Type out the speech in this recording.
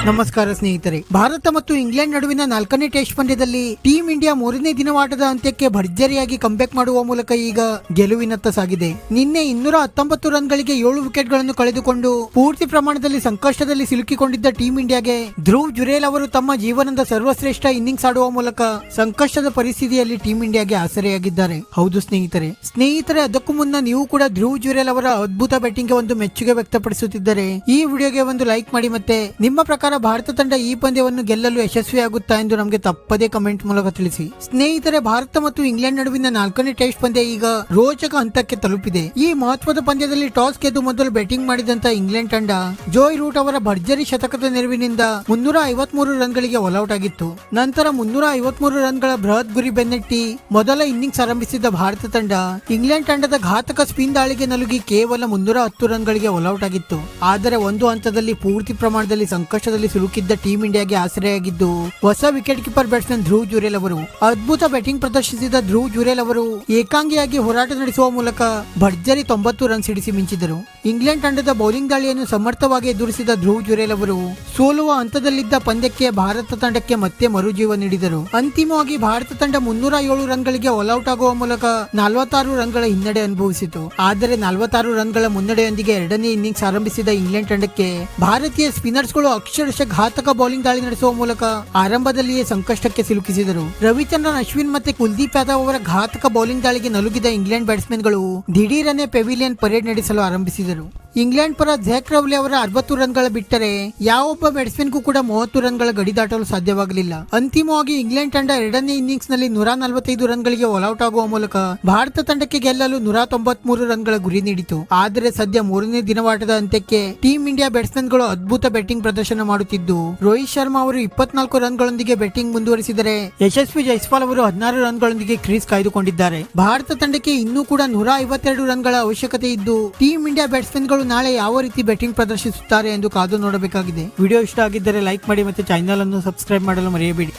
ನಮಸ್ಕಾರ ಸ್ನೇಹಿತರೆ. ಭಾರತ ಮತ್ತು ಇಂಗ್ಲೆಂಡ್ ನಡುವಿನ 4ನೇ ಟೆಸ್ಟ್ ಪಂದ್ಯದಲ್ಲಿ ಟೀಂ ಇಂಡಿಯಾ 3ನೇ ದಿನವಾಟದ ಅಂತ್ಯಕ್ಕೆ ಭರ್ಜರಿಯಾಗಿ ಕಂಬ್ಯಾಕ್ ಮಾಡುವ ಮೂಲಕ ಈಗ ಗೆಲುವಿನತ್ತ ಸಾಗಿದೆ. ನಿನ್ನೆ 219 ರನ್ಗಳಿಗೆ 7 ವಿಕೆಟ್ಗಳನ್ನು ಕಳೆದುಕೊಂಡು ಪೂರ್ತಿ ಪ್ರಮಾಣದಲ್ಲಿ ಸಂಕಷ್ಟದಲ್ಲಿ ಸಿಲುಕಿಕೊಂಡಿದ್ದ ಟೀಂ ಇಂಡಿಯಾಗೆ ಧ್ರುವ್ ಜುರೇಲ್ ಅವರು ತಮ್ಮ ಜೀವನದ ಸರ್ವಶ್ರೇಷ್ಠ ಇನ್ನಿಂಗ್ಸ್ ಆಡುವ ಮೂಲಕ ಸಂಕಷ್ಟದ ಪರಿಸ್ಥಿತಿಯಲ್ಲಿ ಟೀಂ ಇಂಡಿಯಾಗೆ ಆಸರೆಯಾಗಿದ್ದಾರೆ. ಹೌದು ಸ್ನೇಹಿತರೆ, ಅದಕ್ಕೂ ಮುನ್ನ ನೀವು ಕೂಡ ಧ್ರುವ್ ಜುರೇಲ್ ಅವರ ಅದ್ಭುತ ಬ್ಯಾಟಿಂಗ್ ಗೆ ಒಂದು ಮೆಚ್ಚುಗೆ ವ್ಯಕ್ತಪಡಿಸುತ್ತಿದ್ದರೆ ಈ ವಿಡಿಯೋಗೆ ಒಂದು ಲೈಕ್ ಮಾಡಿ. ಮತ್ತೆ ನಿಮ್ಮ ಪ್ರಕಾರ ಭಾರತ ತಂಡ ಈ ಪಂದ್ಯವನ್ನು ಗೆಲ್ಲಲು ಯಶಸ್ವಿಯಾಗುತ್ತಾ ಎಂದು ನಮಗೆ ತಪ್ಪದೇ ಕಮೆಂಟ್ ಮೂಲಕ ತಿಳಿಸಿ. ಸ್ನೇಹಿತರೆ, ಭಾರತ ಮತ್ತು ಇಂಗ್ಲೆಂಡ್ ನಡುವಿನ 4ನೇ ಟೆಸ್ಟ್ ಪಂದ್ಯ ಈಗ ರೋಚಕ ಹಂತಕ್ಕೆ ತಲುಪಿದೆ. ಈ ಮಹತ್ವದ ಪಂದ್ಯದಲ್ಲಿ ಟಾಸ್ ಗೆದ್ದು ಮೊದಲು ಬ್ಯಾಟಿಂಗ್ ಮಾಡಿದಂತ ಇಂಗ್ಲೆಂಡ್ ತಂಡ ಜೋಯ್ ರೂಟ್ ಅವರ ಭರ್ಜರಿ ಶತಕದ ನೆರವಿನಿಂದ 353 ರನ್ಗಳಿಗೆ ಆಲ್ಔಟ್ ಆಗಿತ್ತು. ನಂತರ 353 ರನ್ಗಳ ಬೃಹತ್ ಗುರಿ ಬೆನ್ನಟ್ಟಿ ಮೊದಲ ಇನ್ನಿಂಗ್ಸ್ ಆರಂಭಿಸಿದ ಭಾರತ ತಂಡ ಇಂಗ್ಲೆಂಡ್ ತಂಡದ ಘಾತಕ ಸ್ಪಿನ್ ದಾಳಿಗೆ ನಲುಗಿ ಕೇವಲ 310 ರನ್ಗಳಿಗೆ ಆಲ್ಔಟ್ ಆಗಿತ್ತು. ಆದರೆ ಒಂದು ಹಂತದಲ್ಲಿ ಪೂರ್ತಿ ಪ್ರಮಾಣದಲ್ಲಿ ಸಂಕಷ್ಟದಲ್ಲಿ ಸಿಲುಕಿದ್ದ ಟೀಂ ಇಂಡಿಯಾಗೆ ಆಸರೆಯಾಗಿದ್ದು ಹೊಸ wicket keeper batsman Dhruv Jurel ಅವರು. ಅದ್ಭುತ ಬ್ಯಾಟಿಂಗ್ ಪ್ರದರ್ಶಿಸಿದ ಧ್ರುವ್ ಜುರೇಲ್ ಅವರು ಏಕಾಂಗಿಯಾಗಿ ಹೋರಾಟ ನಡೆಸುವ ಮೂಲಕ ಭರ್ಜರಿ 90 ರನ್ ಸಿಡಿಸಿ ಮಿಂಚಿದರು. ಇಂಗ್ಲೆಂಡ್ ತಂಡದ ಬೌಲಿಂಗ್ ದಾಳಿಯನ್ನು ಸಮರ್ಥವಾಗಿ ಎದುರಿಸಿದ ಧ್ರುವ್ ಜುರೇಲ್ ಅವರು ಸೋಲುವ ಹಂತದಲ್ಲಿದ್ದ ಪಂದ್ಯಕ್ಕೆ ಭಾರತ ತಂಡಕ್ಕೆ ಮತ್ತೆ ಮರುಜೀವ ನೀಡಿದರು. ಅಂತಿಮವಾಗಿ ಭಾರತ ತಂಡ 307 ರನ್ಗಳಿಗೆ ಆಲ್ಔಟ್ ಆಗುವ ಮೂಲಕ 46 ರನ್ಗಳ ಹಿನ್ನಡೆ ಅನುಭವಿಸಿತು. ಆದರೆ 46 ರನ್ಗಳ ಮುನ್ನಡೆಯೊಂದಿಗೆ ಎರಡನೇ ಇನ್ನಿಂಗ್ಸ್ ಆರಂಭಿಸಿದ ಇಂಗ್ಲೆಂಡ್ ತಂಡಕ್ಕೆ ಭಾರತೀಯ ಸ್ಪಿನ್ನರ್ಸ್ ಗಳು ಅಕ್ಷರಶಃ ಘಾತಕ ಬೌಲಿಂಗ್ ದಾಳಿ ನಡೆಸುವ ಮೂಲಕ ಆರಂಭದಲ್ಲಿಯೇ ಸಂಕಷ್ಟಕ್ಕೆ ಸಿಲುಕಿಸಿದರು. ರವಿಚಂದ್ರನ್ ಅಶ್ವಿನ್ ಮತ್ತೆ ಕುಲ್ದೀಪ್ ಯಾದವ್ ಅವರ ಘಾತಕ ಬೌಲಿಂಗ್ ದಾಳಿಗೆ ನಲುಗಿದ ಇಂಗ್ಲೆಂಡ್ ಬ್ಯಾಟ್ಸ್ಮನ್ ಗಳು ದಿಢೀರನೆ ಪೆವಿಲಿಯನ್ ಪರೇಡ್ ನಡೆಸಲು ಆರಂಭಿಸಿದರು. ಇಂಗ್ಲೆಂಡ್ ಪರ ಝ್ಯಾಕ್ ರೌಲಿ ಅವರ 60 ರನ್ಗಳ ಬಿಟ್ಟರೆ ಯಾವೊಬ್ಬ ಬ್ಯಾಟ್ಸ್ಮನ್ಗೂ ಕೂಡ 30 ರನ್ಗಳ ಗಡಿ ದಾಟಲು ಸಾಧ್ಯವಾಗಲಿಲ್ಲ. ಅಂತಿಮವಾಗಿ ಇಂಗ್ಲೆಂಡ್ ತಂಡ ಎರಡನೇ ಇನ್ನಿಂಗ್ಸ್ ನಲ್ಲಿ 145 ರನ್ಗಳಿಗೆ ಆಲ್ಔಟ್ ಆಗುವ ಮೂಲಕ ಭಾರತ ತಂಡಕ್ಕೆ ಗೆಲ್ಲಲು 193 ರನ್ಗಳ ಗುರಿ ನೀಡಿತು. ಆದರೆ ಸದ್ಯ 3ನೇ ದಿನವಾಟದ ಅಂತ್ಯಕ್ಕೆ ಟೀಂ ಇಂಡಿಯಾ ಬ್ಯಾಟ್ಸ್ಮನ್ ಗಳು ಅದ್ಭುತ ಬ್ಯಾಟಿಂಗ್ ಪ್ರದರ್ಶನ ಮಾಡುತ್ತಿದ್ದು ರೋಹಿತ್ ಶರ್ಮಾ ಅವರು 24 ರನ್ಗಳೊಂದಿಗೆ ಬ್ಯಾಟಿಂಗ್ ಮುಂದುವರಿಸಿದರೆ ಯಶಸ್ವಿ ಜೈಸ್ವಾಲ್ ಅವರು 16 ರನ್ಗಳೊಂದಿಗೆ ಕ್ರೀಸ್ ಕಾಯ್ದುಕೊಂಡಿದ್ದಾರೆ. ಭಾರತ ತಂಡಕ್ಕೆ ಇನ್ನೂ ಕೂಡ 152 ರನ್ಗಳ ಅವಶ್ಯಕತೆ ಇದ್ದು ಟೀಂ ಇಂಡಿಯಾ ಬ್ಯಾಟ್ಸ್ಮನ್ ಗಳು ನಾಳೆ ಯಾವ ರೀತಿ ಬ್ಯಾಟಿಂಗ್ ಪ್ರದರ್ಶಿಸುತ್ತಾರೆ ಎಂದು ಕಾದು ನೋಡಬೇಕಾಗಿದೆ. ವಿಡಿಯೋ ಇಷ್ಟ ಆಗಿದ್ದರೆ ಲೈಕ್ ಮಾಡಿ ಮತ್ತೆ ಚಾನೆಲ್ ಅನ್ನು ಸಬ್ಸ್ಕ್ರೈಬ್ ಮಾಡಲು ಮರೆಯಬೇಡಿ.